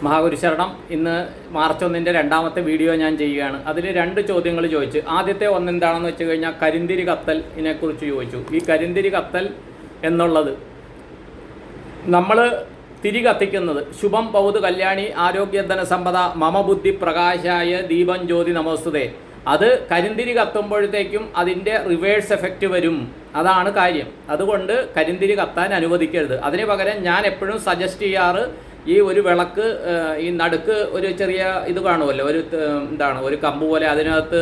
മഹാഗുരുശരണം. ഇന്ന് മാർച്ച് 1 രണ്ടാമത്തെ വീഡിയോ ഞാൻ ചെയ്യുകയാണ്. അതിൽ 2 ചോദ്യങ്ങൾ ചോദിച്ചു. ആദ്യത്തെ എന്താണെന്ന് വെച്ച് കഴിഞ്ഞാൽ കരിന്തിരി കത്തലിനെ കുറിച്ച് ചോദിച്ചു. ഈ കരിന്തിരി കത്തൽ എന്നുള്ളത് നമ്മൾ തിരി കത്തിക്കുന്നത് ശുഭം പൗത് കല്യാണി ആരോഗ്യധന സമ്പദ മമ ബുദ്ധി പ്രകാശായ ദീപം ജ്യോതി നമോസ്തുതേ. അത് കരിന്തിരി കത്തുമ്പോഴത്തേക്കും അതിൻ്റെ റിവേഴ്സ് എഫക്റ്റ് വരും. അതാണ് കാര്യം. അതുകൊണ്ട് കരിന്തിരി കത്താൻ അനുവദിക്കരുത്. അതിന് പകരം ഞാൻ എപ്പോഴും സജസ്റ്റ് ചെയ്യാറ്, ഈ ഒരു വിളക്ക് ഈ നടുക്ക് ഒരു ചെറിയ ഇത് കാണുമല്ലോ, ഒരു കമ്പ് പോലെ, അതിനകത്ത്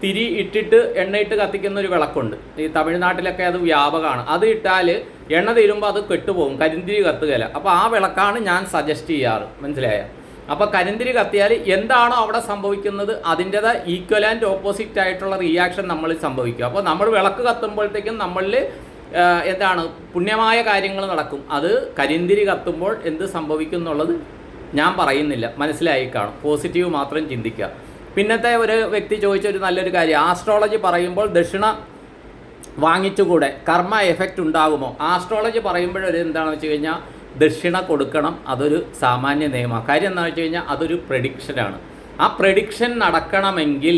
തിരി ഇട്ടിട്ട് എണ്ണയിട്ട് കത്തിക്കുന്ന ഒരു വിളക്കുണ്ട്. ഈ തമിഴ്നാട്ടിലൊക്കെ അത് വ്യാപകമാണ്. അത് ഇട്ടാൽ എണ്ണ തീരുമ്പോൾ അത് കെട്ടുപോകും, കരിന്തിരി കത്തുകയില്ല. അപ്പോൾ ആ വിളക്കാണ് ഞാൻ സജസ്റ്റ് ചെയ്യാറ്, മനസ്സിലായ? അപ്പോൾ കരിന്തിരി കത്തിയാൽ എന്താണോ അവിടെ സംഭവിക്കുന്നത് അതിൻ്റെതായ ഈക്വൽ ആൻഡ് ഓപ്പോസിറ്റ് ആയിട്ടുള്ള റിയാക്ഷൻ നമ്മളിൽ സംഭവിക്കും. അപ്പോൾ നമ്മൾ വിളക്ക് കത്തുമ്പോഴത്തേക്കും നമ്മളിൽ പുണ്യമായ കാര്യങ്ങൾ നടക്കും. അത് കരിന്തിരി കത്തുമ്പോൾ എന്ത് സംഭവിക്കും എന്നുള്ളത് ഞാൻ പറയുന്നില്ല, മനസ്സിലായി കാണും. പോസിറ്റീവ് മാത്രം ചിന്തിക്കുക. പിന്നത്തെ ഒരു വ്യക്തി ചോദിച്ചൊരു നല്ലൊരു കാര്യം, ആസ്ട്രോളജി പറയുമ്പോൾ ദക്ഷിണ വാങ്ങിച്ചുകൂടെ, കർമ്മ എഫക്റ്റ് ഉണ്ടാകുമോ? ആസ്ട്രോളജി പറയുമ്പോഴൊരു എന്താണെന്ന് വെച്ച് കഴിഞ്ഞാൽ ദക്ഷിണ കൊടുക്കണം. അതൊരു സാമാന്യ നിയമമാണ്. കാര്യം എന്താണെന്ന് വെച്ച് കഴിഞ്ഞാൽ അതൊരു പ്രഡിക്ഷനാണ്. ആ പ്രഡിക്ഷൻ നടക്കണമെങ്കിൽ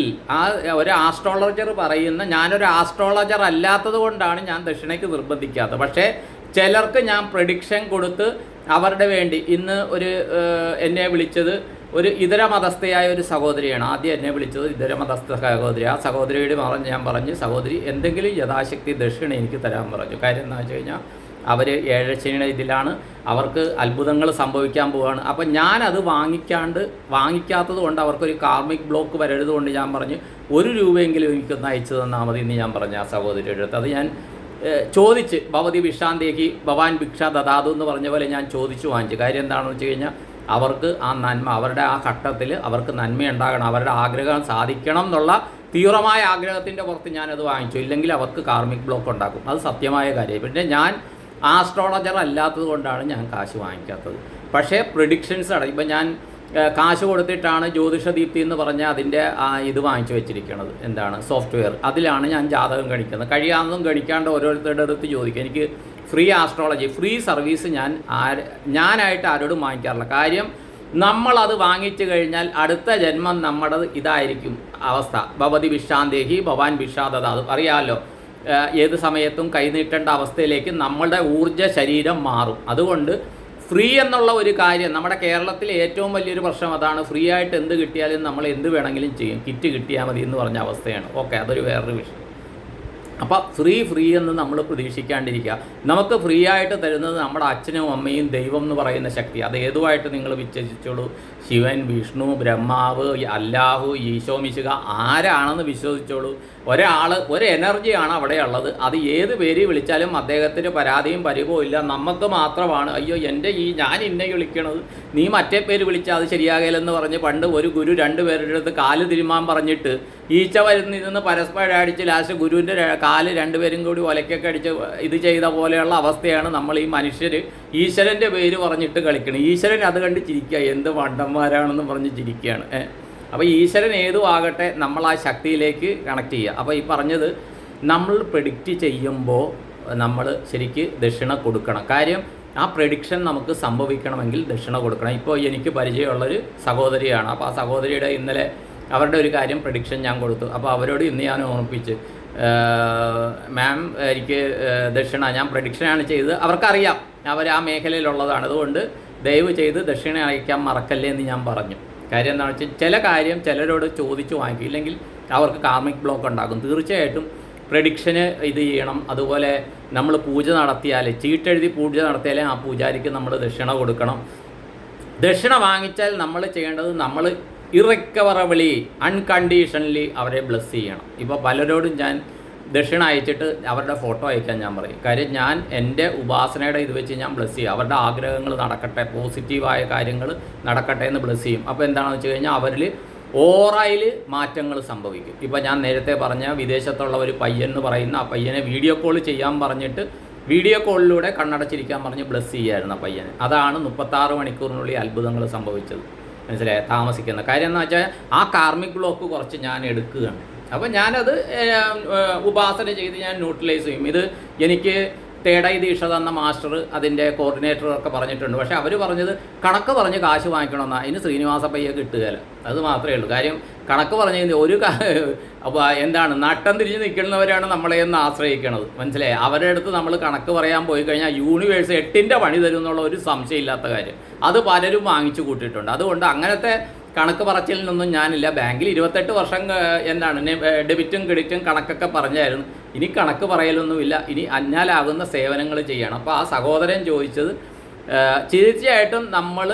ഒരു ആസ്ട്രോളജർ പറയുന്ന, ഞാനൊരു ആസ്ട്രോളജർ അല്ലാത്തത് കൊണ്ടാണ് ഞാൻ ദക്ഷിണയ്ക്ക് നിർബന്ധിക്കാത്തത്. പക്ഷേ ചിലർക്ക് ഞാൻ പ്രഡിക്ഷൻ കൊടുത്ത് അവരുടെ വേണ്ടി, ഇന്ന് എന്നെ വിളിച്ചത് ഒരു ഇതര മതസ്ഥയായ ഒരു സഹോദരിയാണ്. ആദ്യം എന്നെ വിളിച്ചത് ഇതര മതസ്ഥ സഹോദരി. ആ സഹോദരിയോട് ഞാൻ പറഞ്ഞു, സഹോദരി എന്തെങ്കിലും യഥാശക്തി ദക്ഷിണ എനിക്ക് തരാൻ പറഞ്ഞു. കാര്യം എന്താ വെച്ച് കഴിഞ്ഞാൽ അവർ ഏഴശനിയുടെ ഇതിലാണ്, അവർക്ക് അത്ഭുതങ്ങൾ സംഭവിക്കാൻ പോവുകയാണ്. അപ്പം ഞാനത് വാങ്ങിക്കാത്തത് കൊണ്ട് അവർക്കൊരു കാർമിക് ബ്ലോക്ക് വരരുത് കൊണ്ട് ഞാൻ പറഞ്ഞു, 1 രൂപയെങ്കിലും എനിക്കൊന്ന് അയച്ചു തന്നാൽ മതി എന്ന് ഞാൻ പറഞ്ഞു ആ സഹോദരിയുടെ അടുത്ത്. അത് ഞാൻ ചോദിച്ച്, ഭവതി ഭിക്ഷാന്തേഹി ഭവാൻ ഭിക്ഷ ദദാതു എന്ന് പറഞ്ഞ പോലെ ഞാൻ ചോദിച്ചു വാങ്ങിച്ചു. കാര്യം എന്താണെന്ന് വെച്ച് കഴിഞ്ഞാൽ അവർക്ക് ആ നന്മ, അവരുടെ ആ ഘട്ടത്തിൽ അവർക്ക് നന്മയുണ്ടാകണം, അവരുടെ ആഗ്രഹം സാധിക്കണം എന്നുള്ള തീവ്രമായ ആഗ്രഹത്തിൻ്റെ പുറത്ത് ഞാനത് വാങ്ങിച്ചു. ഇല്ലെങ്കിൽ അവർക്ക് കാർമിക് ബ്ലോക്ക് ഉണ്ടാക്കും. അത് സത്യമായ കാര്യം. പിന്നെ ഞാൻ ആസ്ട്രോളജർ അല്ലാത്തത് കൊണ്ടാണ് ഞാൻ കാശ് വാങ്ങിക്കാത്തത്. പക്ഷേ പ്രിഡിക്ഷൻസ് ഇപ്പം ഞാൻ കാശ് കൊടുത്തിട്ടാണ് ജ്യോതിഷദീപ്തി എന്ന് പറഞ്ഞാൽ അതിൻ്റെ ഇത് വാങ്ങിച്ചു വെച്ചിരിക്കുന്നത്, സോഫ്റ്റ്വെയർ. അതിലാണ് ഞാൻ ജാതകം ഗണിക്കുന്നത്. കഴിയാവുന്നതും ഗണിക്കാണ്ട് ഓരോരുത്തരുടെ അടുത്ത് ചോദിക്കുക. എനിക്ക് ഫ്രീ ആസ്ട്രോളജി, ഫ്രീ സർവീസ് ഞാനായിട്ട് ആരോടും വാങ്ങിക്കാറില്ല. കാര്യം നമ്മളത് വാങ്ങിച്ചു കഴിഞ്ഞാൽ അടുത്ത ജന്മം നമ്മുടെ ഇതായിരിക്കും അവസ്ഥ. ഭവതി ഭിക്ഷാന്തേഹി ഭവാൻ ഭിക്ഷാദദാതു. അറിയാമല്ലോ, ഏത് സമയത്തും കൈനീട്ടേണ്ട അവസ്ഥയിലേക്ക് നമ്മളുടെ ഊർജ്ജ ശരീരം മാറും. അതുകൊണ്ട് ഫ്രീ എന്നുള്ള ഒരു കാര്യം, നമ്മുടെ കേരളത്തിലെ ഏറ്റവും വലിയൊരു പ്രശ്നം അതാണ്. ഫ്രീ ആയിട്ട് എന്ത് കിട്ടിയാലും നമ്മൾ എന്ത് വേണമെങ്കിലും ചെയ്യും, കിറ്റ് കിട്ടിയാൽ മതി എന്ന് പറഞ്ഞ അവസ്ഥയാണ്. ഓക്കെ, അതൊരു വേറൊരു വിഷയം. അപ്പോൾ ഫ്രീ എന്ന് നമ്മൾ പ്രതീക്ഷിക്കാണ്ടിരിക്കുക. നമുക്ക് ഫ്രീ ആയിട്ട് തരുന്നത് നമ്മുടെ അച്ഛനും അമ്മയും ദൈവം എന്ന് പറയുന്ന ശക്തി. അത് ഏതുമായിട്ട് നിങ്ങൾ വിശ്വസിച്ചോളൂ. ശിവൻ, വിഷ്ണു, ബ്രഹ്മാവ്, അല്ലാഹു, ഈശോ മിശിഹ ആരാണെന്ന് വിശ്വസിച്ചോളൂ. ഒരു എനർജിയാണ് അവിടെ ഉള്ളത്. അത് ഏത് പേര് വിളിച്ചാലും അദ്ദേഹത്തിന് പരാതിയും പരിഭവവും ഇല്ല. നമുക്ക് മാത്രമാണ് അയ്യോ ഞാൻ ഇന്നെ വിളിക്കണത്, നീ മറ്റേ പേര് വിളിച്ചാൽ അത് ശരിയാകില്ലെന്ന് പറഞ്ഞ് പണ്ട് ഒരു ഗുരു 2 പേരുടെ അടുത്ത് കാല് തിരുമാൻ പറഞ്ഞിട്ട് ഈച്ച വരുന്നിരുന്ന് പരസ്പരം അടിച്ച് ലാസ്റ്റ് ഗുരുവിൻ്റെ കാല് 2 പേരും കൂടി ഒലക്കൊക്കെ അടിച്ച് ഇത് ചെയ്ത പോലെയുള്ള അവസ്ഥയാണ് നമ്മൾ ഈ മനുഷ്യർ ഈശ്വരൻ്റെ പേര് പറഞ്ഞിട്ട് കളിക്കണം. ഈശ്വരൻ അത് കണ്ട് ചിരിക്കുക, എന്ത് വണ്ടന്മാരാണെന്ന് പറഞ്ഞ് ചിരിക്കുകയാണ്. അപ്പോൾ ഈശ്വരൻ ഏതും ആകട്ടെ, നമ്മൾ ആ ശക്തിയിലേക്ക് കണക്ട് ചെയ്യുക. അപ്പോൾ ഈ പറഞ്ഞത് നമ്മൾ പ്രെഡിക്റ്റ് ചെയ്യുമ്പോൾ നമ്മൾ ശരിക്ക് ദക്ഷിണ കൊടുക്കണം. കാര്യം ആ പ്രെഡിക്ഷൻ നമുക്ക് സംഭവിക്കണമെങ്കിൽ ദക്ഷിണ കൊടുക്കണം. ഇപ്പോൾ എനിക്ക് പരിചയമുള്ളൊരു സഹോദരിയാണ്. അപ്പോൾ ആ സഹോദരിയുടെ ഇന്നലെ അവരുടെ ഒരു കാര്യം പ്രെഡിക്ഷൻ ഞാൻ കൊടുത്തു. അപ്പോൾ അവരോട് ഇന്ന് ഞാൻ ഓർമ്മിപ്പിച്ച്, മാം എനിക്ക് ദക്ഷിണ, ഞാൻ പ്രെഡിക്ഷനാണ് ചെയ്തത്, അവർക്കറിയാം, അവർ ആ മേഖലയിലുള്ളതാണ്, അതുകൊണ്ട് ദയവ് ചെയ്ത് ദക്ഷിണ അയക്കാൻ മറക്കല്ലേ എന്ന് ഞാൻ പറഞ്ഞു. കാര്യം എന്താണെന്ന് വെച്ചാൽ ചില കാര്യം ചിലരോട് ചോദിച്ചു വാങ്ങിക്കും, ഇല്ലെങ്കിൽ അവർക്ക് കാർമിക് ബ്ലോക്ക് ഉണ്ടാകും. തീർച്ചയായിട്ടും പ്രെഡിക്ഷന് ഇത് ചെയ്യണം. അതുപോലെ നമ്മൾ പൂജ നടത്തിയാൽ, ചീട്ടെഴുതി പൂജ നടത്തിയാലേ ആ പൂജാരിക്ക് നമ്മൾ ദക്ഷിണ കൊടുക്കണം. ദക്ഷിണ വാങ്ങിച്ചാൽ നമ്മൾ ചെയ്യേണ്ടത്, നമ്മൾ ഇറക്കവറബിളി അൺകണ്ടീഷണലി അവരെ ബ്ലെസ് ചെയ്യണം. ഇപ്പോൾ പലരോടും ഞാൻ ദക്ഷിണ അയച്ചിട്ട് അവരുടെ ഫോട്ടോ അയക്കാൻ ഞാൻ പറയും. കാര്യം ഞാൻ എൻ്റെ ഉപാസനയുടെ ഇത് വെച്ച് ഞാൻ ബ്ലെസ് ചെയ്യും. അവരുടെ ആഗ്രഹങ്ങൾ നടക്കട്ടെ, പോസിറ്റീവായ കാര്യങ്ങൾ നടക്കട്ടെ എന്ന് ബ്ലെസ് ചെയ്യും. അപ്പോൾ എന്താണെന്ന് വെച്ച് കഴിഞ്ഞാൽ അവരിൽ ഓറയിൽ മാറ്റങ്ങൾ സംഭവിക്കും. ഇപ്പോൾ ഞാൻ നേരത്തെ പറഞ്ഞ വിദേശത്തുള്ള ഒരു പയ്യൻ എന്ന് പറയുന്ന ആ പയ്യനെ വീഡിയോ കോൾ ചെയ്യാൻ പറഞ്ഞിട്ട് വീഡിയോ കോളിലൂടെ കണ്ണടച്ചിരിക്കാൻ പറഞ്ഞ് ബ്ലെസ് ചെയ്യായിരുന്നു ആ പയ്യന്. അതാണ് 36 മണിക്കൂറിനുള്ളിൽ അത്ഭുതങ്ങൾ സംഭവിച്ചത്. മനസ്സിലായ? താമസിക്കുന്ന കാര്യം എന്ന് വെച്ചാൽ ആ കാർമിക് ബ്ലോക്ക് കുറച്ച് ഞാൻ എടുക്കുകയാണ്. അപ്പോൾ ഞാനത് ഉപാസന ചെയ്ത് ഞാൻ ന്യൂട്രലൈസ് ചെയ്യും. ഇത് എനിക്ക് തേടൈ ദീക്ഷ തന്ന മാസ്റ്റർ അതിൻ്റെ കോർഡിനേറ്ററൊക്കെ പറഞ്ഞിട്ടുണ്ട്. പക്ഷേ അവർ പറഞ്ഞത് കണക്ക് പറഞ്ഞ് കാശ് വാങ്ങിക്കണമെന്നാണ്. അതിന് ശ്രീനിവാസ പയ്യെ കിട്ടുകയില്ല. അത് മാത്രമേ ഉള്ളൂ. കാര്യം കണക്ക് പറഞ്ഞു ഒരു അപ്പോൾ എന്താണ് നട്ടം തിരിഞ്ഞ് നിൽക്കുന്നവരാണ് നമ്മളെയൊന്ന് ആശ്രയിക്കണത്. മനസ്സിലായി? അവരുടെ അടുത്ത് നമ്മൾ കണക്ക് പറയാൻ പോയി കഴിഞ്ഞാൽ യൂണിവേഴ്സ് 8ൻ്റെ പണി തരും എന്നുള്ള ഒരു സംശയമില്ലാത്ത കാര്യം. അത് പലരും വാങ്ങിച്ചു കൂട്ടിയിട്ടുണ്ട്. അതുകൊണ്ട് അങ്ങനത്തെ കണക്ക് പറച്ചിലിനൊന്നും ഞാനില്ല. ബാങ്കിൽ 28 വർഷം എന്താണ് ഡെബിറ്റും ക്രെഡിറ്റും കണക്കൊക്കെ പറഞ്ഞായിരുന്നു. ഇനി കണക്ക് പറയലൊന്നുമില്ല. ഇനി അന്യാലാകുന്ന സേവനങ്ങൾ ചെയ്യണം. അപ്പോൾ ആ സഹോദരൻ ചോദിച്ചത് തീർച്ചയായിട്ടും നമ്മൾ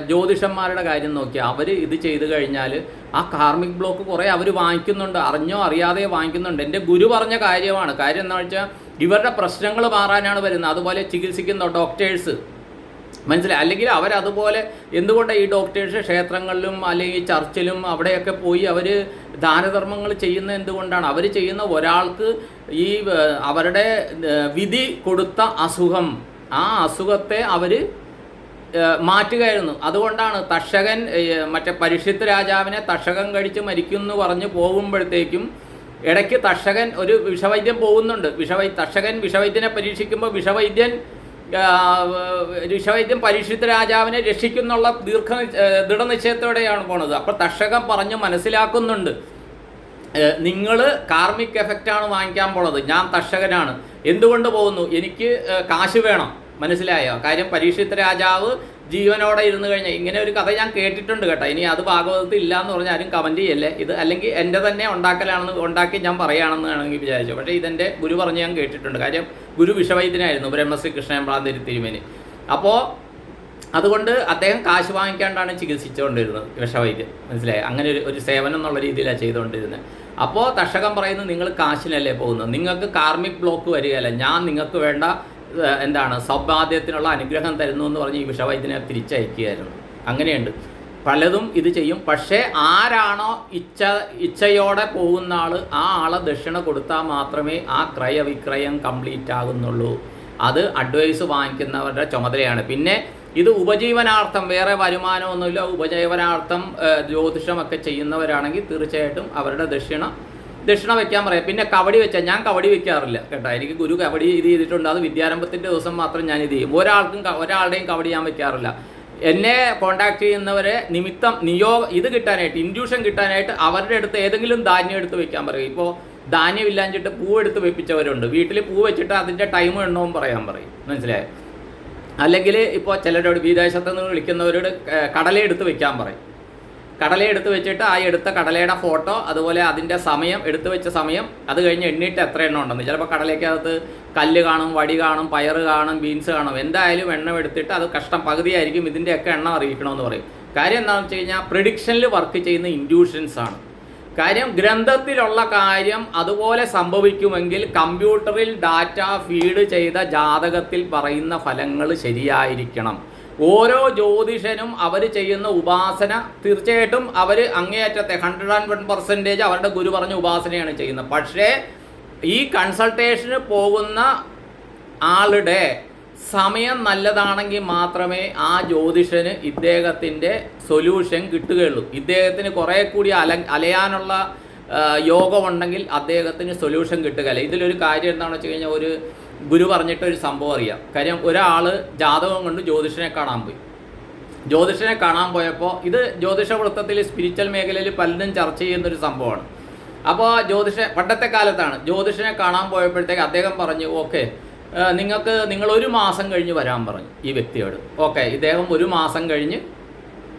ജ്യോതിഷന്മാരുടെ കാര്യം നോക്കിയാൽ അവർ ഇത് ചെയ്തു കഴിഞ്ഞാൽ ആ കാർമിക് ബ്ലോക്ക് കുറേ അവർ വാങ്ങിക്കുന്നുണ്ട്. അറിഞ്ഞോ അറിയാതെയോ വാങ്ങിക്കുന്നുണ്ട്. എൻ്റെ ഗുരു പറഞ്ഞ കാര്യമാണ്. കാര്യം എന്താണെന്ന് വെച്ചാൽ ഇവരുടെ പ്രശ്നങ്ങൾ മാറാനാണ് വരുന്നത്. അതുപോലെ ചികിത്സിക്കുന്ന ഡോക്ടേഴ്സ് മനസ്സിലായി. അല്ലെങ്കിൽ അവരതുപോലെ എന്തുകൊണ്ടാണ് ഈ ഡോക്ടേഴ്സ് ക്ഷേത്രങ്ങളിലും അല്ലെങ്കിൽ ചർച്ചിലും അവിടെയൊക്കെ പോയി അവർ ദാനധർമ്മങ്ങൾ ചെയ്യുന്ന എന്തുകൊണ്ടാണ്? അവർ ചെയ്യുന്ന ഒരാൾക്ക് ഈ അവരുടെ വിധി കൊടുത്ത അസുഖം, ആ അസുഖത്തെ അവർ മാറ്റുകയായിരുന്നു. അതുകൊണ്ടാണ് തക്ഷകൻ മറ്റേ പരീക്ഷിത്ത് രാജാവിനെ തക്ഷകൻ കഴിച്ച് മരിക്കുമെന്ന് പറഞ്ഞ് പോകുമ്പോഴത്തേക്കും ഇടയ്ക്ക് തക്ഷകൻ ഒരു വിഷവൈദ്യം പോകുന്നുണ്ട്. തക്ഷകൻ വിഷവൈദ്യനെ പരീക്ഷിക്കുമ്പോൾ വിഷവൈദ്യൻ പരീക്ഷിത്ത് രാജാവിനെ രക്ഷിക്കുന്നുള്ള ദൃഢനിശ്ചയത്തോടെയാണ് പോണത്. അപ്പോൾ തക്ഷകൻ പറഞ്ഞ് മനസ്സിലാക്കുന്നുണ്ട്, നിങ്ങൾ കാർമിക് എഫക്റ്റാണ് വാങ്ങിക്കാൻ പോണത്. ഞാൻ തക്ഷകനാണ്. എന്തുകൊണ്ട് പോകുന്നു? എനിക്ക് കാശ് വേണം. മനസ്സിലായോ? കാര്യം പരീക്ഷിത്ത് രാജാവ് ജീവനോടെ ഇരുന്ന് കഴിഞ്ഞാൽ ഇങ്ങനെ ഒരു കഥ ഞാൻ കേട്ടിട്ടുണ്ട് കേട്ടോ. ഇനി അത് ഭാഗവതത്തിൽ ഇല്ല എന്ന് പറഞ്ഞാൽ ആരും കമൻറ്റ് ചെയ്യല്ലേ. ഇത് അല്ലെങ്കിൽ എൻ്റെ തന്നെ ഉണ്ടാക്കി ഞാൻ പറയുകയാണെന്ന് വേണമെങ്കിൽ വിചാരിച്ചു. പക്ഷേ ഇതെൻ്റെ ഗുരു പറഞ്ഞ് ഞാൻ കേട്ടിട്ടുണ്ട്. കാര്യം ഗുരു വിഷവൈദ്യനായിരുന്നു, ബ്രഹ്മശ്രീ കൃഷ്ണൻപ്രാന്തിരി തിരുമേനി. അപ്പോൾ അതുകൊണ്ട് അദ്ദേഹം കാശ് വാങ്ങിക്കാണ്ടാണ് ചികിത്സിച്ചുകൊണ്ടിരുന്നത് വിഷവൈദ്യം. മനസ്സിലായി? അങ്ങനെ ഒരു സേവനം എന്നുള്ള രീതിയിലാണ് ചെയ്തുകൊണ്ടിരുന്നത്. അപ്പോൾ തക്ഷകൻ പറയുന്നത് നിങ്ങൾ കാശിനല്ലേ പോകുന്നത്, നിങ്ങൾക്ക് കാർമിക് ബ്ലോക്ക് വരികയല്ല, ഞാൻ നിങ്ങൾക്ക് വേണ്ട സൗഭാഗ്യത്തിനുള്ള അനുഗ്രഹം തരുന്നു എന്ന് പറഞ്ഞ് ഈ വിഷവൈദ്യനെ തിരിച്ചയക്കുകയായിരുന്നു. അങ്ങനെയുണ്ട്, പലതും ഇത് ചെയ്യും. പക്ഷേ ആരാണോ ഇച്ഛയോടെ പോകുന്ന ആൾ, ആ ആളെ ദക്ഷിണ കൊടുത്താൽ മാത്രമേ ആ ക്രയവിക്രയം കംപ്ലീറ്റ് ആകുന്നുള്ളൂ. അത് അഡ്വൈസ് വാങ്ങിക്കുന്നവരുടെ ചുമതലയാണ്. പിന്നെ ഇത് ഉപജീവനാർത്ഥം, വേറെ വരുമാനമൊന്നുമില്ല, ഉപജീവനാർത്ഥം ജ്യോതിഷമൊക്കെ ചെയ്യുന്നവരാണെങ്കിൽ തീർച്ചയായിട്ടും അവരുടെ ദക്ഷിണ വയ്ക്കാൻ പറയാം. പിന്നെ കബഡി വെച്ചാൽ ഞാൻ കബഡി വെക്കാറില്ല കേട്ടോ. എനിക്ക് ഗുരു കബഡി ഇത് ചെയ്തിട്ടുണ്ട്. അത് വിദ്യാരംഭത്തിൻ്റെ ദിവസം മാത്രം ഞാൻ ഇത് ചെയ്യും. ഒരാളുടെയും കബഡി ഞാൻ വെക്കാറില്ല. എന്നെ കോണ്ടാക്ട് ചെയ്യുന്നവരെ ഇത് കിട്ടാനായിട്ട്, ഇൻഡ്യൂഷൻ കിട്ടാനായിട്ട് അവരുടെ അടുത്ത് ഏതെങ്കിലും ധാന്യം എടുത്ത് വെക്കാൻ പറയും. ഇപ്പോൾ ധാന്യം ഇല്ലാഞ്ഞിട്ട് പൂവെടുത്ത് വെപ്പിച്ചവരുണ്ട്. വീട്ടിൽ പൂ വെച്ചിട്ട് അതിൻ്റെ ടൈം എണ്ണവും പറയാൻ പറയും. മനസ്സിലായോ? അല്ലെങ്കിൽ ഇപ്പോൾ ചിലരോട് വിദേശത്ത് നിന്ന് വിളിക്കുന്നവരോട് കടല എടുത്ത് വെക്കാൻ പറയും. കടല എടുത്ത് വെച്ചിട്ട് ആ എടുത്ത കടലയുടെ ഫോട്ടോ, അതുപോലെ അതിൻ്റെ സമയം, എടുത്തു വെച്ച സമയം, അത് കഴിഞ്ഞ് എണ്ണിയിട്ട് എത്ര എണ്ണം ഉണ്ടെന്ന്. ചിലപ്പോൾ കടലയ്ക്കകത്ത് കല്ല് കാണും, വടി കാണും, പയർ കാണും, ബീൻസ് കാണും. എന്തായാലും എണ്ണം എടുത്തിട്ട് അത് കഷ്ടം പകുതിയായിരിക്കും, ഇതിൻ്റെയൊക്കെ എണ്ണം അറിയിക്കണമെന്ന് പറയും. കാര്യം എന്താണെന്ന് വെച്ച് കഴിഞ്ഞാൽ പ്രിഡിക്ഷനിൽ വർക്ക് ചെയ്യുന്ന ഇൻഡ്യൂഷൻസ് ആണ്. കാര്യം ഗ്രന്ഥത്തിലുള്ള കാര്യം അതുപോലെ സംഭവിക്കുമെങ്കിൽ കമ്പ്യൂട്ടറിൽ ഡാറ്റ ഫീഡ് ചെയ്ത ജാതകത്തിൽ പറയുന്ന ഫലങ്ങൾ ശരിയായിരിക്കണം. ഓരോ ജ്യോതിഷനും അവർ ചെയ്യുന്ന ഉപാസന തീർച്ചയായിട്ടും അവർ അങ്ങേയറ്റത്തെ 101% അവരുടെ ഗുരു പറഞ്ഞ ഉപാസനയാണ് ചെയ്യുന്നത്. പക്ഷേ ഈ കൺസൾട്ടേഷന് പോകുന്ന ആളുടെ സമയം നല്ലതാണെങ്കിൽ മാത്രമേ ആ ജ്യോതിഷന് ഇദ്ദേഹത്തിൻ്റെ സൊല്യൂഷൻ കിട്ടുകയുള്ളൂ. ഇദ്ദേഹത്തിന് കുറേ കൂടി അലയാനുള്ള യോഗമുണ്ടെങ്കിൽ അദ്ദേഹത്തിന് സൊല്യൂഷൻ കിട്ടുകയില്ല. ഇതിലൊരു കാര്യം എന്താണെന്ന് വെച്ച് കഴിഞ്ഞാൽ, ഒരു ഗുരു പറഞ്ഞിട്ടൊരു സംഭവം അറിയാം. കാര്യം ഒരാൾ ജാതകം കൊണ്ട് ജ്യോതിഷനെ കാണാൻ പോയപ്പോൾ ഇത് ജ്യോതിഷ വൃത്തത്തിൽ സ്പിരിച്വൽ മേഖലയിൽ പലരും ചർച്ച ചെയ്യുന്നൊരു സംഭവമാണ്. അപ്പോൾ പണ്ടത്തെ കാലത്താണ്. ജ്യോതിഷനെ കാണാൻ പോയപ്പോഴത്തേക്ക് അദ്ദേഹം പറഞ്ഞു, ഓക്കെ നിങ്ങൾ 1 മാസം കഴിഞ്ഞ് വരാൻ പറഞ്ഞു ഈ വ്യക്തിയോട്. ഓക്കെ, ഇദ്ദേഹം 1 മാസം കഴിഞ്ഞ്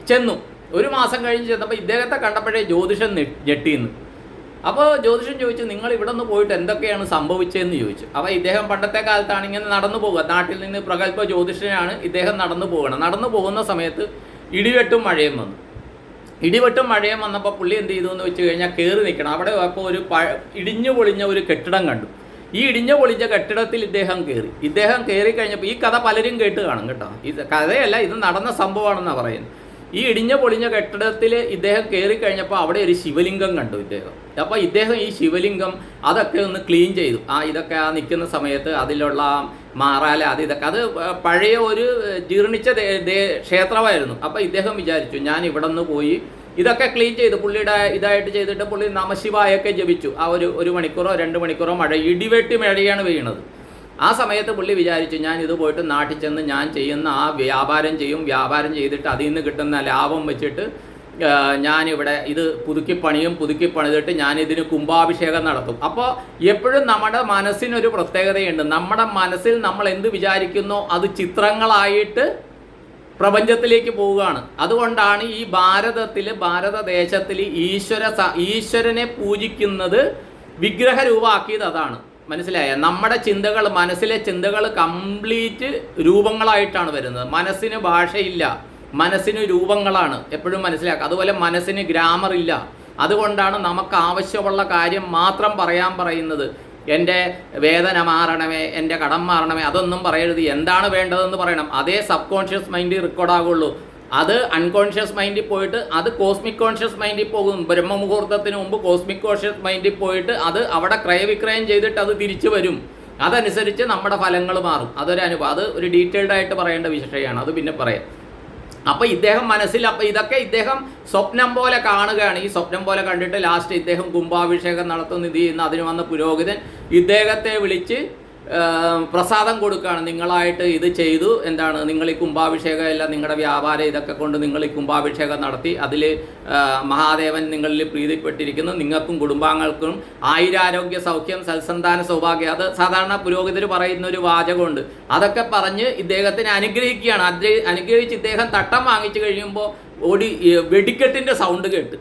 ചെന്നു. 1 മാസം കഴിഞ്ഞ് ചെന്നപ്പോൾ ഇദ്ദേഹത്തെ കണ്ടപ്പോഴേ ജ്യോതിഷൻ ഞെട്ടിയെന്ന്. അപ്പോൾ ജ്യോതിഷൻ ചോദിച്ചു, നിങ്ങൾ ഇവിടെ നിന്ന് പോയിട്ട് എന്തൊക്കെയാണ് സംഭവിച്ചതെന്ന് ചോദിച്ചു. അപ്പോൾ ഇദ്ദേഹം പണ്ടത്തെ കാലത്താണ് ഇങ്ങനെ നടന്നു പോകുക. നാട്ടിൽ നിന്ന് പ്രഗത്ഭ ജ്യോതിഷനാണ്. ഇദ്ദേഹം നടന്നു പോകുന്ന സമയത്ത് ഇടിവെട്ടും മഴയും വന്നപ്പോൾ പുള്ളി എന്ത് ചെയ്തു എന്ന് വെച്ച് കഴിഞ്ഞാൽ കയറി നിൽക്കണം. അവിടെ അപ്പോൾ ഒരു ഇടിഞ്ഞു പൊളിഞ്ഞ ഒരു കെട്ടിടം കണ്ടു. ഈ ഇടിഞ്ഞു പൊളിഞ്ഞ കെട്ടിടത്തിൽ ഇദ്ദേഹം കയറി കഴിഞ്ഞപ്പോൾ, ഈ കഥ പലരും കേട്ട് കാണും കേട്ടോ, ഇത് കഥയല്ല, ഇത് നടന്ന സംഭവമാണെന്നാണ് പറയുന്നത്. ഈ ഇടിഞ്ഞു പൊളിഞ്ഞ കെട്ടിടത്തിൽ ഇദ്ദേഹം കയറി കഴിഞ്ഞപ്പോൾ അവിടെ ഒരു ശിവലിംഗം കണ്ടു ഇദ്ദേഹം. അപ്പോൾ ഇദ്ദേഹം ഈ ശിവലിംഗം അതൊക്കെ ഒന്ന് ക്ലീൻ ചെയ്തു. ഇതൊക്കെ നിൽക്കുന്ന സമയത്ത് അതിലുള്ള മാറാല ഇതൊക്കെ അത് പഴയ ഒരു ജീർണിച്ച ക്ഷേത്രമായിരുന്നു. അപ്പോൾ ഇദ്ദേഹം വിചാരിച്ചു, ഞാൻ ഇവിടെ നിന്ന് പോയി ഇതൊക്കെ ക്ലീൻ ചെയ്തു പുള്ളിയുടെ ഇതായിട്ട് ചെയ്തിട്ട് പുള്ളി നമശിവായൊക്കെ ജപിച്ചു. ആ ഒരു മണിക്കൂറോ 2 മണിക്കൂറോ ഇടിവെട്ടി മഴയാണ് പെയ്യുന്നത്. ആ സമയത്ത് പുള്ളി വിചാരിച്ചു ഞാൻ ഇത് പോയിട്ട് നാട്ടിൽ ചെന്ന് ഞാൻ ചെയ്യുന്ന ആ വ്യാപാരം ചെയ്തിട്ട് അതിൽ നിന്ന് കിട്ടുന്ന ലാഭം വെച്ചിട്ട് ഞാനിവിടെ ഇത് പുതുക്കി പണിതിട്ട് ഞാനിതിന് കുംഭാഭിഷേകം നടത്തും. അപ്പോൾ എപ്പോഴും നമ്മുടെ മനസ്സിനൊരു പ്രത്യേകതയുണ്ട്. നമ്മുടെ മനസ്സിൽ നമ്മൾ എന്ത് വിചാരിക്കുന്നോ അത് ചിത്രങ്ങളായിട്ട് പ്രപഞ്ചത്തിലേക്ക് പോവുകയാണ്. അതുകൊണ്ടാണ് ഈ ഭാരതദേശത്തിൽ ഈശ്വരനെ പൂജിക്കുന്നത് വിഗ്രഹരൂപമാക്കിയത് അതാണ്. മനസ്സിലായ? നമ്മുടെ മനസ്സിലെ ചിന്തകൾ കംപ്ലീറ്റ് രൂപങ്ങളായിട്ടാണ് വരുന്നത്. മനസ്സിന് ഭാഷയില്ല, മനസ്സിന് രൂപങ്ങളാണ് എപ്പോഴും മനസ്സിലാക്കുക. അതുപോലെ മനസ്സിന് ഗ്രാമർ ഇല്ല. അതുകൊണ്ടാണ് നമുക്ക് ആവശ്യമുള്ള കാര്യം മാത്രം പറയുന്നത്. എൻ്റെ വേദന മാറണമേ, എൻ്റെ കടം മാറണമേ, അതൊന്നും പറയരുത്. എന്താണ് വേണ്ടതെന്ന് പറയണം. അതേ സബ് കോൺഷ്യസ് മൈൻഡിൽ റെക്കോർഡാകുള്ളൂ. അത് അൺകോൺഷ്യസ് മൈൻഡിൽ പോയിട്ട് അത് കോസ്മിക് കോൺഷ്യസ് മൈൻഡിൽ പോകും. ബ്രഹ്മമുഹൂർത്തത്തിന് മുമ്പ് കോസ്മിക് കോൺഷ്യസ് മൈൻഡിൽ പോയിട്ട് അത് അവിടെ ക്രയവിക്രയം ചെയ്തിട്ട് അത് തിരിച്ചു വരും. അതനുസരിച്ച് നമ്മുടെ ഫലങ്ങൾ മാറും. അതൊരു അനുഭവം. അത് ഒരു ഡീറ്റെയിൽഡ് ആയിട്ട് പറയേണ്ട വിഷയമാണ്. അത് പിന്നെ പറയാം. അപ്പോൾ ഇദ്ദേഹം ഇതൊക്കെ ഇദ്ദേഹം സ്വപ്നം പോലെ കാണുകയാണ്. ഈ സ്വപ്നം പോലെ കണ്ടിട്ട് ലാസ്റ്റ് ഇദ്ദേഹം കുംഭാഭിഷേകം നടത്തുന്ന ഇത് ചെയ്യുന്ന അതിന് വന്ന പുരോഹിതൻ ഇദ്ദേഹത്തെ വിളിച്ച് പ്രസാദം കൊടുക്കുകയാണ്. നിങ്ങളായിട്ട് ഇത് ചെയ്തു, എന്താണ് നിങ്ങൾ ഈ കുംഭാഭിഷേകം എല്ലാം നിങ്ങളുടെ വ്യാപാരം ഇതൊക്കെ കൊണ്ട് നിങ്ങൾ ഈ കുംഭാഭിഷേകം നടത്തി, അതിൽ മഹാദേവൻ നിങ്ങളിൽ പ്രീതിപ്പെട്ടിരിക്കുന്നു, നിങ്ങൾക്കും കുടുംബാംഗങ്ങൾക്കും ആയുരാരോഗ്യ സൗഖ്യം സൽസന്താന സൗഭാഗ്യം. അത് സാധാരണ പുരോഹിതർ പറയുന്ന ഒരു വാചകമുണ്ട്. അതൊക്കെ പറഞ്ഞ് ഇദ്ദേഹത്തിനെ അനുഗ്രഹിക്കുകയാണ്. അനുഗ്രഹിച്ച് ഇദ്ദേഹം തട്ടം വാങ്ങിച്ചു കഴിയുമ്പോൾ വെടിക്കെട്ടിൻ്റെ സൗണ്ട് കേട്ട്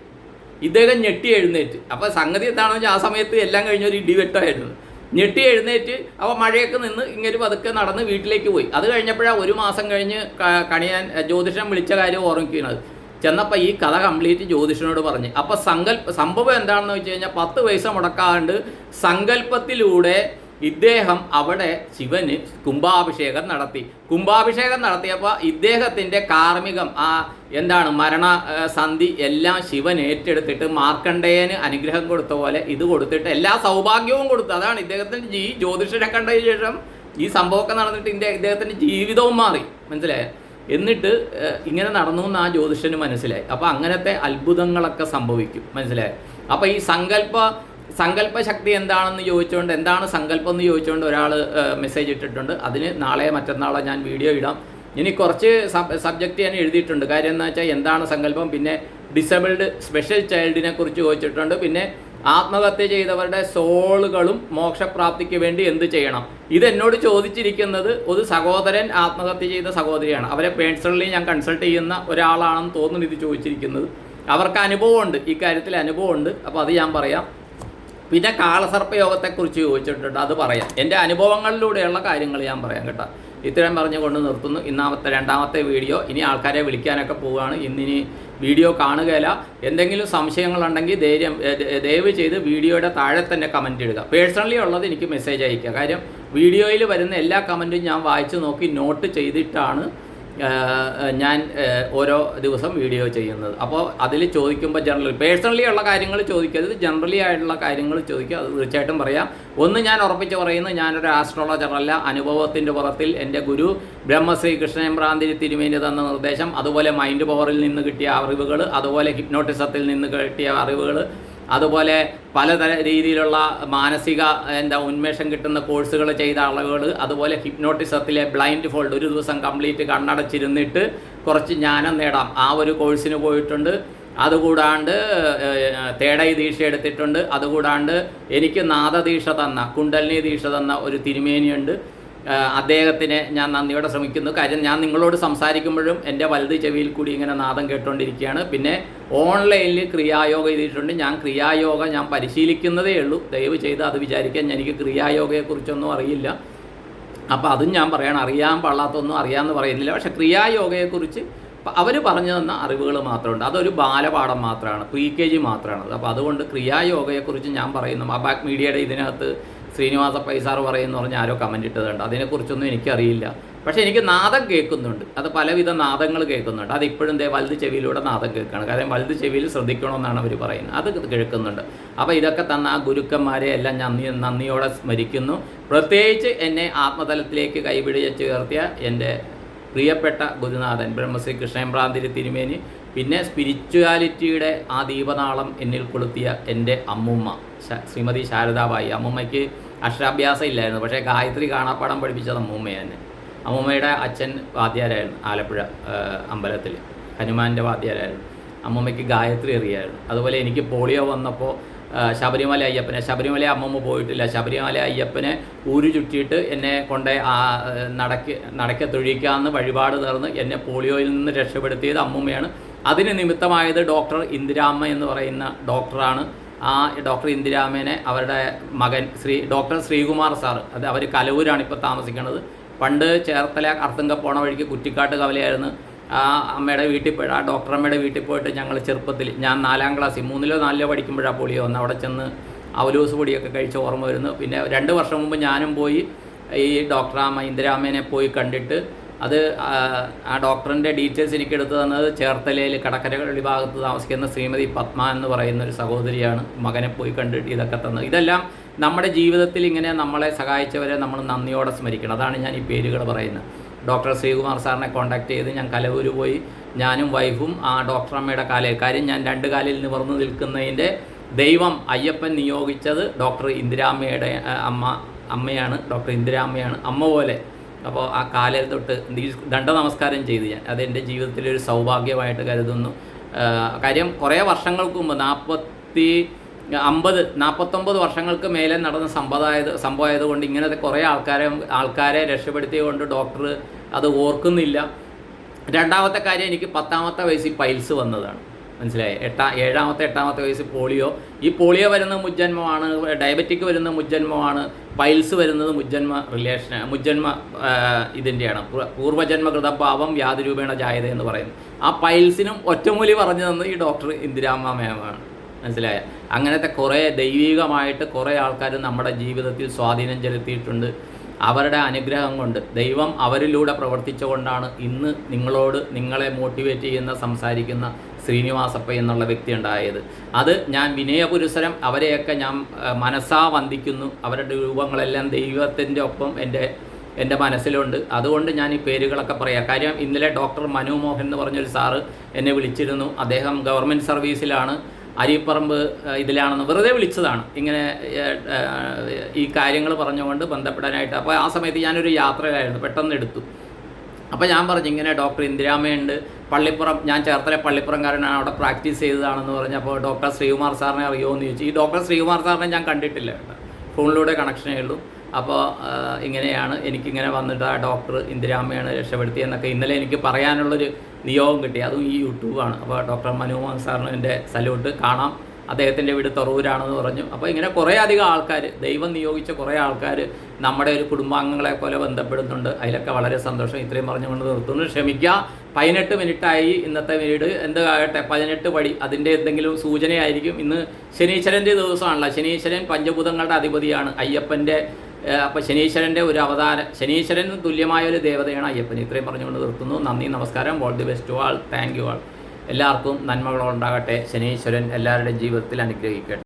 ഇദ്ദേഹം ഞെട്ടി എഴുന്നേറ്റ്. അപ്പോൾ സംഗതി എന്താണെന്ന് വെച്ചാൽ ആ സമയത്ത് എല്ലാം കഴിഞ്ഞൊരു ഇടിവെട്ടായിരുന്നു. ഞെട്ടി എഴുന്നേറ്റ് അപ്പോൾ മഴയൊക്കെ നിന്ന് ഇങ്ങനെ പതുക്കെ നടന്ന് വീട്ടിലേക്ക് പോയി. അത് കഴിഞ്ഞപ്പോഴാണ് 1 മാസം കഴിഞ്ഞ് കണിയാൻ ജ്യോതിഷൻ വിളിച്ച കാര്യം ഓർമ്മിക്കുന്നത്. ചെന്നപ്പോൾ ഈ കഥ കംപ്ലീറ്റ് ജ്യോതിഷനോട് പറഞ്ഞ്. അപ്പോൾ സംഭവം എന്താണെന്ന് വെച്ച് കഴിഞ്ഞാൽ 10 പൈസ മുടക്കാണ്ട് സങ്കല്പത്തിലൂടെ ഇദ്ദേഹം അവിടെ ശിവന് കുംഭാഭിഷേകം നടത്തിയപ്പോൾ ഇദ്ദേഹത്തിൻ്റെ കാർമ്മികം മരണസന്ധി എല്ലാം ശിവൻ ഏറ്റെടുത്തിട്ട് മാർക്കണ്ഡേയന് അനുഗ്രഹം കൊടുത്ത പോലെ ഇത് കൊടുത്തിട്ട് എല്ലാ സൗഭാഗ്യവും കൊടുത്തു. അതാണ് ഇദ്ദേഹത്തിൻ്റെ ജ്യോതിഷനെ കണ്ടതിന് ശേഷം ഈ സംഭവമൊക്കെ നടന്നിട്ട് ഇദ്ദേഹത്തിൻ്റെ ജീവിതവും മാറി. മനസ്സിലായോ? എന്നിട്ട് ഇങ്ങനെ നടന്നു എന്ന് ആ ജ്യോതിഷന് മനസ്സിലായി. അപ്പോൾ അങ്ങനത്തെ അത്ഭുതങ്ങളൊക്കെ സംഭവിക്കും. മനസ്സിലായോ? അപ്പോൾ ഈ സങ്കല്പശക്തി എന്താണെന്ന് ചോദിച്ചുകൊണ്ട്, എന്താണ് സങ്കല്പം എന്ന് ചോദിച്ചുകൊണ്ട് ഒരാൾ മെസ്സേജ് ഇട്ടിട്ടുണ്ട്. അതിന് നാളെ മറ്റന്നാളെ ഞാൻ വീഡിയോ ഇടാം. ഇനി കുറച്ച് സബ്ജക്റ്റ് ഞാൻ എഴുതിയിട്ടുണ്ട്. കാര്യം എന്ന് വെച്ചാൽ എന്താണ് സങ്കല്പം, പിന്നെ ഡിസേബിൾഡ് സ്പെഷ്യൽ ചൈൽഡിനെ കുറിച്ച് ചോദിച്ചിട്ടുണ്ട്, പിന്നെ ആത്മഹത്യ ചെയ്തവരുടെ സോളുകളും മോക്ഷപ്രാപ്തിക്ക് വേണ്ടി എന്ത് ചെയ്യണം. ഇതെന്നോട് ചോദിച്ചിരിക്കുന്നത് ഒരു സഹോദരൻ, ആത്മഹത്യ ചെയ്ത സഹോദരിയാണ്. അവരെ പേഴ്സണലി ഞാൻ കൺസൾട്ട് ചെയ്യുന്ന ഒരാളാണെന്ന് തോന്നുന്നു ഇത് ചോദിച്ചിരിക്കുന്നത്. അവർക്ക് അനുഭവമുണ്ട്, ഈ കാര്യത്തിൽ അനുഭവമുണ്ട്. അപ്പോൾ അത് ഞാൻ പറയാം. പിന്നെ കാളസർപ്പയോഗത്തെക്കുറിച്ച് ചോദിച്ചിട്ടുണ്ട്, അത് പറയാം. എൻ്റെ അനുഭവങ്ങളിലൂടെയുള്ള കാര്യങ്ങൾ ഞാൻ പറയാം കേട്ടോ. ഇത്രയും പറഞ്ഞുകൊണ്ട് നിർത്തുന്നു. രണ്ടാമത്തെ വീഡിയോ. ഇനി ആൾക്കാരെ വിളിക്കാനൊക്കെ പോവുകയാണ്. ഇന്നിനി വീഡിയോ കാണുകയില്ല. എന്തെങ്കിലും സംശയങ്ങളുണ്ടെങ്കിൽ ദയവ് ചെയ്ത് വീഡിയോയുടെ താഴെ തന്നെ കമൻറ്റ് ഇടുക. പേഴ്സണലി ഉള്ളത് എനിക്ക് മെസ്സേജ് അയയ്ക്കുക. കാര്യം വീഡിയോയിൽ വരുന്ന എല്ലാ കമൻറ്റും ഞാൻ വായിച്ച് നോക്കി നോട്ട് ചെയ്തിട്ടാണ് ഞാൻ ഓരോ ദിവസം വീഡിയോ ചെയ്യുന്നത്. അപ്പോൾ അതിൽ ചോദിക്കുമ്പോൾ പേഴ്സണലി ഉള്ള കാര്യങ്ങൾ ചോദിക്കരുത്, ജനറലി ആയിട്ടുള്ള കാര്യങ്ങൾ ചോദിക്കുക. അത് തീർച്ചയായിട്ടും പറയാം. ഒന്ന് ഞാൻ ഉറപ്പിച്ച് പറയുന്നത്, ഞാനൊരു ആസ്ട്രോളജറല്ല. അനുഭവത്തിൻ്റെ പുറത്തിൽ എൻ്റെ ഗുരു ബ്രഹ്മശ്രീ കൃഷ്ണേമ്പ്രാന്തിരി തിരുമേനി തന്ന നിർദ്ദേശം, അതുപോലെ മൈൻഡ് പവറിൽ നിന്ന് കിട്ടിയ അറിവുകൾ, അതുപോലെ ഹിപ്നോട്ടിസത്തിൽ നിന്ന് കിട്ടിയ അറിവുകൾ, അതുപോലെ പലതര രീതിയിലുള്ള മാനസിക ഉന്മേഷം കിട്ടുന്ന കോഴ്സുകൾ ചെയ്ത ആളുകൾ, അതുപോലെ ഹിപ്നോട്ടിസത്തിലെ ബ്ലൈൻഡ് ഫോൾഡ്, ഒരു ദിവസം കംപ്ലീറ്റ് കണ്ണടച്ചിരുന്നിട്ട് കുറച്ച് ജ്ഞാനം നേടാം, ആ ഒരു കോഴ്സിന് പോയിട്ടുണ്ട്. അതുകൂടാണ്ട് തേടൈ ദീക്ഷ എടുത്തിട്ടുണ്ട്. അതുകൂടാണ്ട് എനിക്ക് നാദദീക്ഷ തന്ന, കുണ്ടലിനി ദീക്ഷ തന്ന ഒരു തിരുമേനിയുണ്ട്. അദ്ദേഹത്തിന് ഞാൻ നന്ദിയോടെ ശ്രമിക്കുന്നു. കാര്യം ഞാൻ നിങ്ങളോട് സംസാരിക്കുമ്പോഴും എൻ്റെ വലത് ചെവിയിൽ കൂടി ഇങ്ങനെ നാദം കേട്ടുകൊണ്ടിരിക്കുകയാണ്. പിന്നെ ഓൺലൈനിൽ ക്രിയായോഗ ചെയ്തിട്ടുണ്ട്. ക്രിയായോഗ ഞാൻ പരിശീലിക്കുന്നതേ ഉള്ളൂ. ദയവ് ചെയ്ത് അത് വിചാരിക്കാൻ എനിക്ക് ക്രിയായോഗയെക്കുറിച്ചൊന്നും അറിയില്ല. അപ്പോൾ അതും ഞാൻ പറയണം. അറിയാൻ പാടാത്തൊന്നും അറിയാമെന്ന് പറയുന്നില്ല. പക്ഷേ ക്രിയായോഗയെക്കുറിച്ച് അവർ പറഞ്ഞു തന്ന അറിവുകൾ മാത്രമുണ്ട്. അതൊരു ബാലപാഠം മാത്രമാണ്, PKG മാത്രമാണ്. അപ്പോൾ അതുകൊണ്ട് ക്രിയായോഗയെക്കുറിച്ച് ഞാൻ പറയുന്നു. അബാക് മീഡിയയുടെ ഇതിനകത്ത് ശ്രീനിവാസ പൈസാറ് പറയുമെന്ന് പറഞ്ഞാൽ ആരോ കമൻറ്റ് ഇട്ടതുണ്ട്. അതിനെക്കുറിച്ചൊന്നും എനിക്കറിയില്ല. പക്ഷേ എനിക്ക് നാദം കേൾക്കുന്നുണ്ട്. അത് പലവിധ നാദങ്ങൾ കേൾക്കുന്നുണ്ട്. അതിപ്പോഴും വലത് ചെവിയിലൂടെ നാദം കേൾക്കുകയാണ്. കാരണം വലത് ചെവിയിൽ ശ്രദ്ധിക്കണമെന്നാണ് അവർ പറയുന്നത്. അത് കേൾക്കുന്നുണ്ട്. അപ്പോൾ ഇതൊക്കെ തന്ന ആ ഗുരുക്കന്മാരെ എല്ലാം നന്ദിയോടെ സ്മരിക്കുന്നു. പ്രത്യേകിച്ച് എന്നെ ആത്മതലത്തിലേക്ക് കൈപിടിച്ച് ചേർത്തിയ എൻ്റെ പ്രിയപ്പെട്ട ഗുരുനാഥൻ ബ്രഹ്മശ്രീ കൃഷ്ണേമ്പ്രാന്തിരി തിരുമേനി, പിന്നെ സ്പിരിച്വാലിറ്റിയുടെ ആ ദീപനാളം എന്നിൽ കൊളുത്തിയ എൻ്റെ അമ്മുമ്മ ശ്രീമതി ശാരദാബായി. അമ്മുമ്മയ്ക്ക് അക്ഷരാഭ്യാസം ഇല്ലായിരുന്നു. പക്ഷേ ഗായത്രി കാണാപ്പാടം പഠിപ്പിച്ചത് അമ്മൂമ്മയെ തന്നെ. അമ്മൂമ്മയുടെ അച്ഛൻ വാദ്യാരായിരുന്നു ആലപ്പുഴ അമ്പലത്തിൽ, ഹനുമാൻ്റെ വാദ്യാരായിരുന്നു. അമ്മൂമ്മയ്ക്ക് ഗായത്രി അറിയായിരുന്നു. അതുപോലെ എനിക്ക് പോളിയോ വന്നപ്പോൾ ശബരിമല അയ്യപ്പനെ അമ്മമ്മ പോയിട്ടില്ല. ശബരിമല അയ്യപ്പനെ ഊരു ചുറ്റിയിട്ട് എന്നെ കൊണ്ട് നടക്കത്തൊഴിക്കാമെന്ന് വഴിപാട് നേർന്ന് എന്നെ പോളിയോയിൽ നിന്ന് രക്ഷപ്പെടുത്തിയത് അമ്മൂമ്മയാണ്. അതിന് നിമിത്തമായത് ഡോക്ടർ ഇന്ദിരാമ്മ എന്ന് പറയുന്ന ഡോക്ടറാണ്. ആ ഡോക്ടർ ഇന്ദിരാമ്മേനെ അവരുടെ മകൻ ഡോക്ടർ ശ്രീകുമാർ സാറ്, അത് അവർ കലവൂരാണ് ഇപ്പോൾ താമസിക്കുന്നത്. പണ്ട് ചേർത്തല അർത്തുങ്ക പോണ വഴിക്ക് കുറ്റിക്കാട്ട് കവലയായിരുന്നു. ആ അമ്മയുടെ വീട്ടിൽ പോയി, ആ ഡോക്ടറമ്മയുടെ വീട്ടിൽ പോയിട്ട് ഞങ്ങൾ ചെറുപ്പത്തിൽ, ഞാൻ 4ാം ക്ലാസ്സിൽ 3ലോ 4ലോ പഠിക്കുമ്പോഴാണ് പോളിയോ വന്ന്. അവിടെ ചെന്ന് അവലൂസ് പൊടിയൊക്കെ കഴിച്ച് ഓർമ്മ വരുന്നു. പിന്നെ 2 വർഷം മുമ്പ് ഞാനും പോയി ഈ ഡോക്ടറാമ്മ ഇന്ദിരാമ്മേനെ പോയി കണ്ടിട്ട്, അത് ആ ഡോക്ടറിൻ്റെ ഡീറ്റെയിൽസ് എനിക്ക് എടുത്തു തന്നത് ചേർത്തലയിൽ കടക്കരകളി ഭാഗത്ത് താമസിക്കുന്ന ശ്രീമതി പത്മ എന്ന് പറയുന്ന ഒരു സഹോദരിയാണ്. മകനെ പോയി കണ്ടിട്ട് ഇതൊക്കെ തന്നത്. ഇതെല്ലാം നമ്മുടെ ജീവിതത്തിൽ ഇങ്ങനെ നമ്മളെ സഹായിച്ചവരെ നമ്മൾ നന്ദിയോടെ സ്മരിക്കണം. അതാണ് ഞാൻ ഈ പേരുകൾ പറയുന്നത്. ഡോക്ടർ ശ്രീകുമാർ സാറിനെ കോൺടാക്ട് ചെയ്ത് ഞാൻ കലവൂർ പോയി, ഞാനും വൈഫും ആ ഡോക്ടറമ്മയുടെ കാര്യം ഞാൻ 2 കാലിൽ നിവർന്നു നിൽക്കുന്നതിൻ്റെ ദൈവം അയ്യപ്പൻ നിയോഗിച്ചത് ഡോക്ടർ ഇന്ദിരാമ്മയുടെ അമ്മയാണ്. ഡോക്ടർ ഇന്ദിരാമ്മയാണ് അമ്മ പോലെ. അപ്പോൾ ആ കാലിൽ തൊട്ട് ദണ്ഡ നമസ്കാരം ചെയ്ത് ഞാൻ, അതെൻ്റെ ജീവിതത്തിലൊരു സൗഭാഗ്യമായിട്ട് കരുതുന്നു. കാര്യം കുറേ വർഷങ്ങൾക്ക് മുമ്പ് 49 വർഷങ്ങൾക്ക് മേലെ നടന്ന സംഭവമായതുകൊണ്ട് ഇങ്ങനത്തെ കുറേ ആൾക്കാരെ രക്ഷപ്പെടുത്തിയതുകൊണ്ട് ഡോക്ടർ അത് ഓർക്കുന്നില്ല. രണ്ടാമത്തെ കാര്യം, എനിക്ക് 10ാമത്തെ വയസ്സിൽ പൈൽസ് വന്നതാണ്. മനസ്സിലായി. 8ാമത്തെ വയസ്സിൽ പോളിയോ. ഈ പോളിയോ വരുന്നത് മുജ്ജന്മമാണ്, ഡയബറ്റിക് വരുന്നത് മുജ്ജന്മമാണ്, പൈൽസ് വരുന്നത് മുജ്ജന്മ ഇതിൻ്റെയാണ്. പൂർവ്വജന്മകൃത പാപം യാതൊരൂപേണ ജായത എന്ന് പറയുന്നത്. ആ പൈൽസിനും ഒറ്റമൂലി പറഞ്ഞു തന്നത് ഈ ഡോക്ടർ ഇന്ദിരാമ്മ മാമാണ്. മനസ്സിലായ. അങ്ങനത്തെ കുറേ ദൈവികമായിട്ട് കുറേ ആൾക്കാർ നമ്മുടെ ജീവിതത്തിൽ സ്വാധീനം ചെലുത്തിയിട്ടുണ്ട്. അവരുടെ അനുഗ്രഹം കൊണ്ട്, ദൈവം അവരിലൂടെ പ്രവർത്തിച്ചുകൊണ്ടാണ് ഇന്ന് നിങ്ങളെ മോട്ടിവേറ്റ് ചെയ്യുന്ന സംസാരിക്കുന്ന ശ്രീനിവാസപ്പ എന്നുള്ള വ്യക്തി ഉണ്ടായത്. അത് ഞാൻ വിനയപുരസരം അവരെയൊക്കെ ഞാൻ മനസ്സാ വന്ദിക്കുന്നു. അവരുടെ രൂപങ്ങളെല്ലാം ദൈവത്തിൻ്റെ ഒപ്പം എൻ്റെ മനസ്സിലുണ്ട്. അതുകൊണ്ട് ഞാൻ ഈ പേരുകളൊക്കെ പറയാം. കാര്യം ഇന്നലെ ഡോക്ടർ മനു മോഹൻ എന്ന് പറഞ്ഞൊരു സാറ് എന്നെ വിളിച്ചിരുന്നു. അദ്ദേഹം ഗവൺമെൻറ് സർവീസിലാണ്, അരിപ്പറമ്പ് ഇതിലാണെന്ന് വെറുതെ വിളിച്ചതാണ്, ഇങ്ങനെ ഈ കാര്യങ്ങൾ പറഞ്ഞുകൊണ്ട് ബന്ധപ്പെടാനായിട്ട്. അപ്പോൾ ആ സമയത്ത് ഞാനൊരു യാത്രയിലായിരുന്നു, പെട്ടെന്ന് എടുത്തു. അപ്പോൾ ഞാൻ പറഞ്ഞു ഇങ്ങനെ ഡോക്ടർ ഇന്ദിരാമ്മയുണ്ട്, പള്ളിപ്പുറം, ഞാൻ ചേർത്തല പള്ളിപ്പുറംകാരനാണ്, അവിടെ പ്രാക്ടീസ് ചെയ്തതാണെന്ന് പറഞ്ഞു. അപ്പോൾ ഡോക്ടർ ശ്രീകുമാർ സാറിനെ അറിയുമോ എന്ന് ചോദിച്ചു. ഈ ഡോക്ടർ ശ്രീകുമാർ സാറിനെ ഞാൻ കണ്ടിട്ടില്ല, ഫോണിലൂടെ കണക്ഷനേ ഉള്ളൂ. അപ്പോൾ ഇങ്ങനെയാണ് എനിക്കിങ്ങനെ വന്നിട്ട് ആ ഡോക്ടർ ഇന്ദിരാമ്മയാണ് രക്ഷപ്പെടുത്തിയെന്നൊക്കെ ഇന്നലെ എനിക്ക് പറയാനുള്ളൊരു നിയോഗം കിട്ടി. അതും ഈ യൂട്യൂബാണ്. അപ്പോൾ ഡോക്ടർ മനോഹൻ സാറിന് എൻ്റെ സല്യൂട്ട്. കാണാം, അദ്ദേഹത്തിൻ്റെ വീട് തൊറൂരാണെന്ന് പറഞ്ഞു. അപ്പോൾ ഇങ്ങനെ കുറേ അധികം ആൾക്കാർ, ദൈവം നിയോഗിച്ച കുറേ ആൾക്കാർ നമ്മുടെ ഒരു കുടുംബാംഗങ്ങളെ പോലെ ബന്ധപ്പെടുന്നുണ്ട്. അതിലൊക്കെ വളരെ സന്തോഷം. ഇത്രയും പറഞ്ഞുകൊണ്ട് നിർത്തുന്നു. ക്ഷമിക്കുക, 18 മിനിറ്റായി. ഇന്നത്തെ വീട് എന്താകട്ടെ, 18 പടി, അതിൻ്റെ എന്തെങ്കിലും സൂചനയായിരിക്കും. ഇന്ന് ശനീശ്വരൻ്റെ ദിവസമാണല്ലോ. ശനീശ്വരൻ പഞ്ചഭൂതങ്ങളുടെ അധിപതിയാണ് അയ്യപ്പൻ്റെ. അപ്പോൾ ശനീശ്വരൻ്റെ ഒരു അവതാരം, ശനീശ്വരന് തുല്യമായ ഒരു ദേവതയാണ് അയ്യപ്പൻ. ഇത്രയും പറഞ്ഞുകൊണ്ട് നിർത്തുന്നു. നന്ദി, നമസ്കാരം. All the best to all. Thank you all. എല്ലാവർക്കും നന്മകളുണ്ടാകട്ടെ. ശനീശ്വരൻ എല്ലാവരുടെയും ജീവിതത്തിൽ അനുഗ്രഹിക്കട്ടെ.